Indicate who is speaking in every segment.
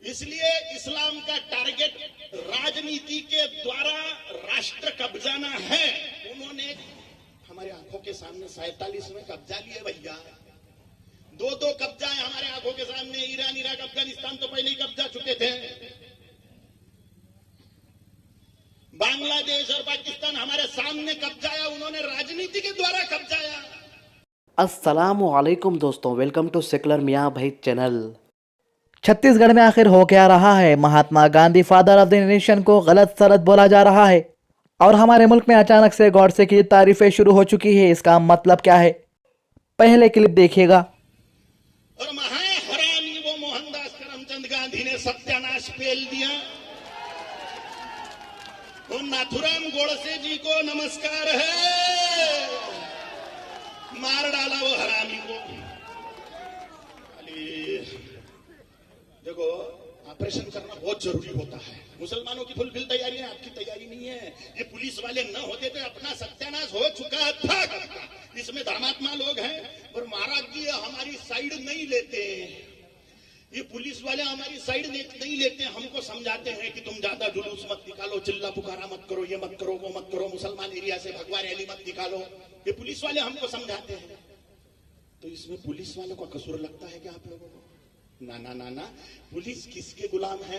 Speaker 1: इसलिए इस्लाम का टारगेट राजनीति के द्वारा राष्ट्र कब्जाना है। उन्होंने हमारे आंखों के सामने 47 में कब्जा लिए भैया, दो कब्जा है हमारे आंखों के सामने। ईरान, इराक, अफगानिस्तान तो पहले ही कब्जा चुके थे। बांग्लादेश और पाकिस्तान हमारे सामने कब्जाया, उन्होंने राजनीति के द्वारा कब्जाया।
Speaker 2: अस्सलामु अलैकुम दोस्तों, वेलकम टू सेकुलर मियाँ भाई चैनल। छत्तीसगढ़ में आखिर हो क्या रहा है? Mahatma Gandhi father of the nation को गलत सलत बोला जा रहा है और हमारे मुल्क में अचानक से गॉडसे की तारीफें शुरू हो चुकी है। इसका मतलब क्या है? पहले क्लिप देखिएगा।
Speaker 1: और महाहरामी वो मोहनदास करमचंद गांधी ने सत्यानाश पेल दिया। वो नाथुराम गोडसे जी को नमस्कार है, मार डाला वो हरामी को। देखो, ऑपरेशन करना बहुत जरूरी होता है। मुसलमानों की फुलफिल तैयारी है, आपकी तैयारी नहीं है। ये पुलिस वाले न होते तो अपना सत्यानाश हो चुका था। इसमें धर्मात्मा लोग हैं और महाराज जी हमारी साइड नहीं लेते। ये पुलिस वाले हमारी साइड नहीं लेते, हमको समझाते हैं कि तुम ज्यादा जुलूस मत निकालो, चिल्ला पुकारा मत करो, ये मत करो, वो मत करो, मुसलमान एरिया से भगवा रैली मत निकालो। ये पुलिस वाले हमको समझाते हैं। तो इसमें पुलिस वालों का कसूर लगता है क्या आप लोगों को? ना ना ना ना, पुलिस किसके गुलाम है?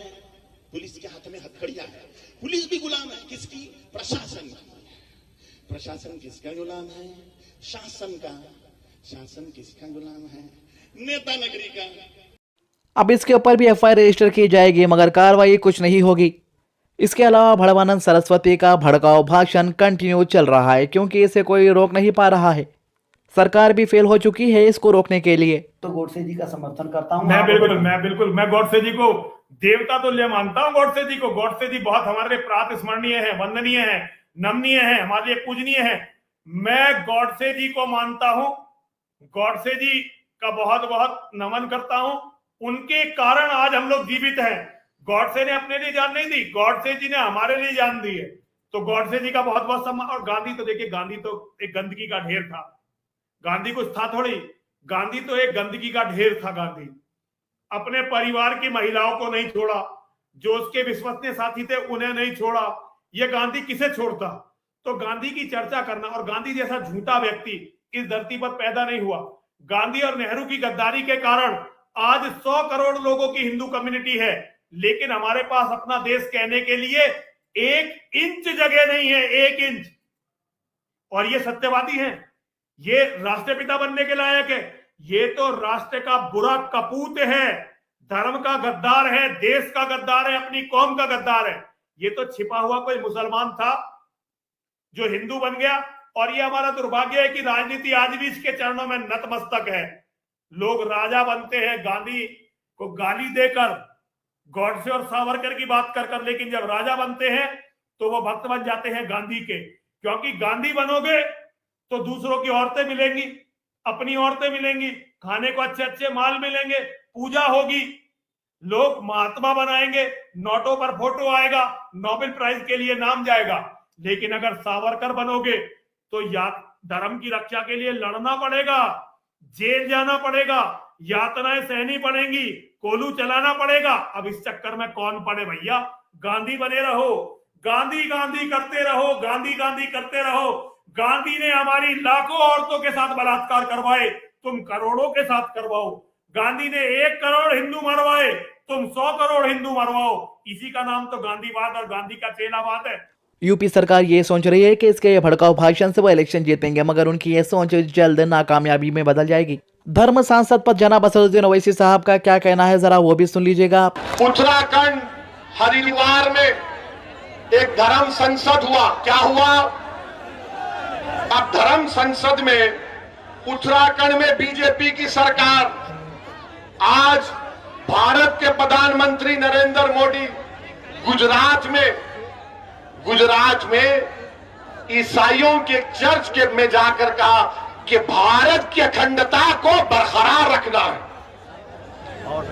Speaker 1: पुलिस के हाथ में हथकड़ियां है। पुलिस भी गुलाम है किसकी? प्रशासन की। प्रशासन किसका गुलाम है? शासन का। शासन किसका गुलाम है? नेता नगरी का।
Speaker 2: अब इसके ऊपर भी एफआईआर रजिस्टर की जाएगी, मगर कार्रवाई कुछ नहीं होगी। इसके अलावा भड़वानंद सरस्वती का भड़काऊ भाषण कंटिन्यू चल रहा है, क्योंकि इसे कोई रोक नहीं पा रहा है। सरकार भी फेल हो चुकी है इसको रोकने के लिए। तो गोडसे जी का समर्थन करता हूँ
Speaker 3: मैं गोडसे जी को देवता तो ले मानता हूँ। गोडसे जी को, गोडसे जी बहुत हमारे लिए प्रात स्मरणीय है, वंदनीय है, नमनीय है, हमारे लिए पूजनीय है। मैं गोडसे जी को मानता हूँ, गोडसे जी का बहुत बहुत नमन करता हूँ। उनके कारण आज हम लोग जीवित हैं। गोडसे ने अपने लिए जान नहीं दी, गोडसे जी ने हमारे लिए जान दी है। तो गोडसे जी का बहुत बहुत सम्मान। और गांधी तो देखिए, गांधी तो एक गंदगी का ढेर था। गांधी कुछ था थोड़ी, गांधी तो एक गंदगी का ढेर था। गांधी अपने परिवार की महिलाओं को नहीं छोड़ा, जो उसके विश्वसनीय साथी थे उन्हें नहीं छोड़ा। ये गांधी किसे छोड़ता? तो गांधी की चर्चा करना, और गांधी जैसा झूठा व्यक्ति इस धरती पर पैदा नहीं हुआ। गांधी और नेहरू की गद्दारी के कारण आज 100 करोड़ लोगों की हिंदू कम्युनिटी है, लेकिन हमारे पास अपना देश कहने के लिए 1 इंच जगह नहीं है, 1 इंच। और ये सत्यवादी हैं, ये राष्ट्रपिता बनने के लायक है। ये तो राष्ट्र का बुरा कपूत है, धर्म का गद्दार है, देश का गद्दार है, अपनी कौम का गद्दार है। ये तो छिपा हुआ कोई मुसलमान था जो हिंदू बन गया। और ये हमारा दुर्भाग्य है कि राजनीति आज भी इसके चरणों में नतमस्तक है। लोग राजा बनते हैं गांधी को गाली देकर, गॉडसे और सावरकर की बात कर, लेकिन जब राजा बनते हैं तो वो भक्त बन जाते हैं गांधी के। क्योंकि गांधी बनोगे तो दूसरों की औरतें मिलेंगी, अपनी औरतें मिलेंगी, खाने को अच्छे अच्छे माल मिलेंगे, पूजा होगी, लोग महात्मा बनाएंगे, नोटों पर फोटो आएगा, नोबेल प्राइज के लिए नाम जाएगा। लेकिन अगर सावरकर बनोगे तो या धर्म की रक्षा के लिए लड़ना पड़ेगा, जेल जाना पड़ेगा, यातनाएं सहनी पड़ेंगी, कोलू चलाना पड़ेगा। अब इस चक्कर में कौन पड़े भैया? गांधी बने रहो, गांधी गांधी करते रहो, गांधी गांधी करते रहो। गांधी ने हमारी लाखों औरतों के साथ बलात्कार करवाए, तुम करोड़ों के साथ करवाओ। गांधी ने 1 करोड़ हिंदू मरवाए, तुम 100 करोड़ हिंदू मरवाओ। इसी का नाम तो गांधीवाद और गांधी का चेलावाद है।
Speaker 2: यूपी सरकार ये सोच रही है कि इसके भड़काऊ भाषण से वो इलेक्शन जीतेंगे, मगर उनकी ये सोच जल्द नाकामयाबी में बदल जाएगी। धर्म सांसद पर जनाब असदुद्दीन ओवैसी साहब का क्या कहना है, जरा वो भी सुन लीजिएगा आप।
Speaker 4: उत्तराखंड हरिद्वार में एक धर्म संसद हुआ। क्या हुआ? अब धर्म संसद में उत्तराखंड में बीजेपी की सरकार, आज भारत के प्रधानमंत्री नरेंद्र मोदी गुजरात में ईसाइयों के चर्च के में जाकर कहा कि भारत की अखंडता को बरकरार रखना है,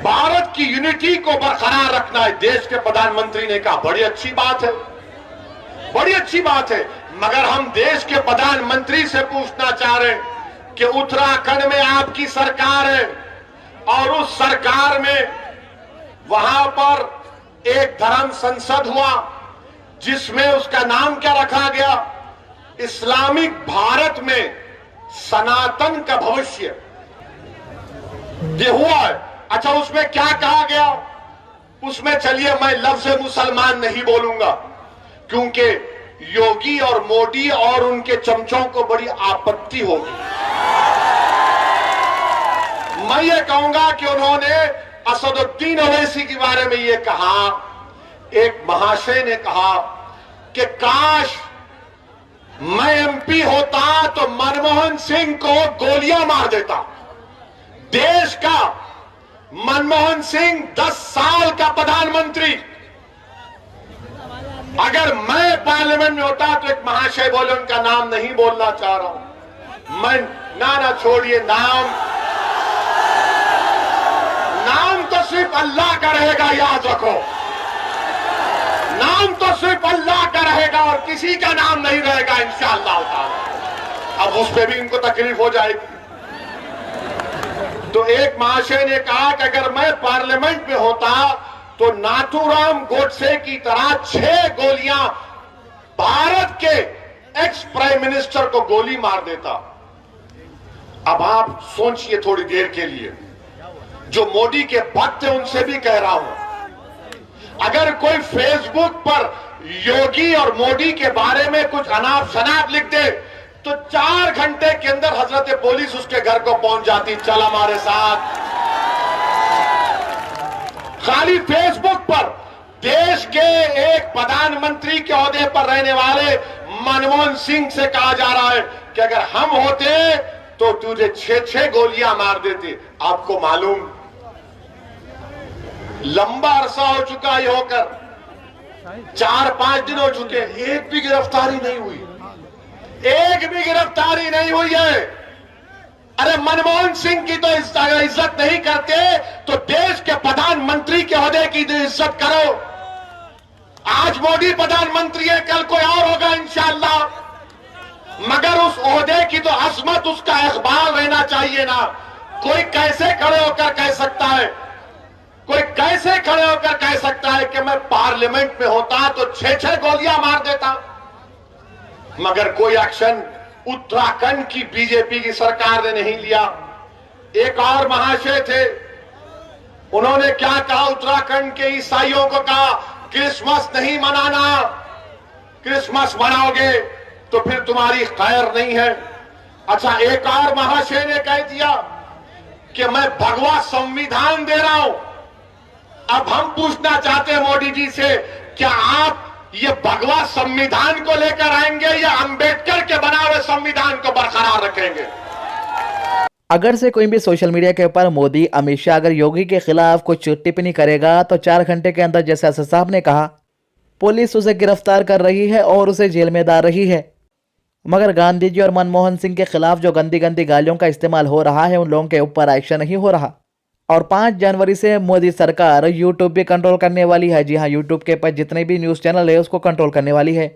Speaker 4: भारत की यूनिटी को बरकरार रखना है। देश के प्रधानमंत्री ने कहा बड़ी अच्छी बात है, बड़ी अच्छी बात है। मगर हम देश के प्रधानमंत्री से पूछना चाह रहे हैं कि उत्तराखंड में आपकी सरकार है और उस सरकार में वहां पर एक धर्म संसद हुआ जिसमें उसका नाम क्या रखा गया, इस्लामिक भारत में सनातन का भविष्य, ये हुआ है। अच्छा, उसमें क्या कहा गया, उसमें चलिए मैं लफ्ज़ मुसलमान नहीं बोलूंगा क्योंकि योगी और मोदी और उनके चमचों को बड़ी आपत्ति होगी। मैं ये कहूंगा कि उन्होंने असदुद्दीन ओवैसी के बारे में ये कहा, एक महाशय ने कहा कि काश मैं एमपी होता तो मनमोहन सिंह को गोलियां मार देता। देश का मनमोहन सिंह 10 साल का प्रधानमंत्री, अगर मैं पार्लियामेंट में होता तो एक महाशय बोले, उनका नाम नहीं बोलना चाह रहा हूं मैं, ना छोड़िए, नाम तो सिर्फ अल्लाह का रहेगा, याद रखो, नाम तो सिर्फ अल्लाह का रहेगा और किसी का नाम नहीं रहेगा इंशाअल्लाह ताला। अब उस पर भी इनको तकलीफ हो जाएगी। तो एक महाशय ने कहा कि अगर मैं पार्लियामेंट में होता तो नाथूराम गोडसे की तरह 6 गोलियां भारत के एक्स प्राइम मिनिस्टर को गोली मार देता। अब आप सोचिए थोड़ी देर के लिए, जो मोदी के भक्त हैं उनसे भी कह रहा हूं, अगर कोई फेसबुक पर योगी और मोदी के बारे में कुछ अनाप शनाप लिख दे तो 4 घंटे के अंदर हजरत पुलिस उसके घर को पहुंच जाती, चल हमारे साथ। खाली फेसबुक पर देश के एक प्रधानमंत्री के ओहदे पर रहने वाले मनमोहन सिंह से कहा जा रहा है कि अगर हम होते तो तुझे 6 गोलियां मार देते। आपको मालूम, लंबा अरसा हो चुका ये होकर, 4-5 दिन हो चुके, एक भी गिरफ्तारी नहीं हुई, एक भी गिरफ्तारी नहीं हुई है। अरे मनमोहन सिंह की तो इज्जत नहीं करते तो देश के प्रधानमंत्री के ओहदे की तो इज्जत करो। आज मोदी प्रधानमंत्री है, कल कोई और होगा इंशाअल्लाह, मगर उस ओहदे की तो अजमत, उसका इकबाल रहना चाहिए ना। कोई कैसे खड़े होकर कह सकता है, कोई कैसे खड़े होकर कह सकता है कि मैं पार्लियामेंट में होता तो 6 गोलियां मार देता। मगर कोई एक्शन उत्तराखंड की बीजेपी की सरकार ने नहीं लिया। एक और महाशय थे, उन्होंने क्या कहा, उत्तराखंड के ईसाइयों को कहा क्रिसमस नहीं मनाना, क्रिसमस मनाओगे तो फिर तुम्हारी खैर नहीं है। अच्छा, एक और महाशय ने कह दिया कि मैं भगवा संविधान दे रहा हूं। अब हम पूछना चाहते हैं मोदी जी से, क्या आप ये भगवा संविधान को लेकर आएंगे या अंबेडकर के बनाए हुए संविधान को बरकरार रखेंगे?
Speaker 2: अगर से कोई भी सोशल मीडिया के ऊपर मोदी, अमित शाह अगर योगी के खिलाफ कुछ टिप्पणी करेगा तो 4 घंटे के अंदर, जैसे असद साहब ने कहा, पुलिस उसे गिरफ्तार कर रही है और उसे जेल में डाल रही है। मगर गांधी जी और मनमोहन सिंह के खिलाफ जो गंदी गंदी गालियों का इस्तेमाल हो रहा है, उन लोगों के ऊपर एक्शन नहीं हो रहा। और 5 जनवरी से मोदी सरकार यूट्यूब भी कंट्रोल करने वाली है। जी हाँ, यूट्यूब के पास जितने भी न्यूज़ चैनल है उसको कंट्रोल करने वाली है।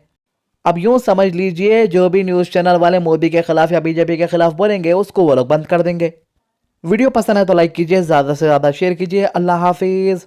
Speaker 2: अब यूं समझ लीजिए, जो भी न्यूज़ चैनल वाले मोदी के खिलाफ या बीजेपी के खिलाफ बोलेंगे उसको वो लोग बंद कर देंगे। वीडियो पसंद है तो लाइक कीजिए, ज़्यादा से ज़्यादा शेयर कीजिए। अल्लाह हाफिज़।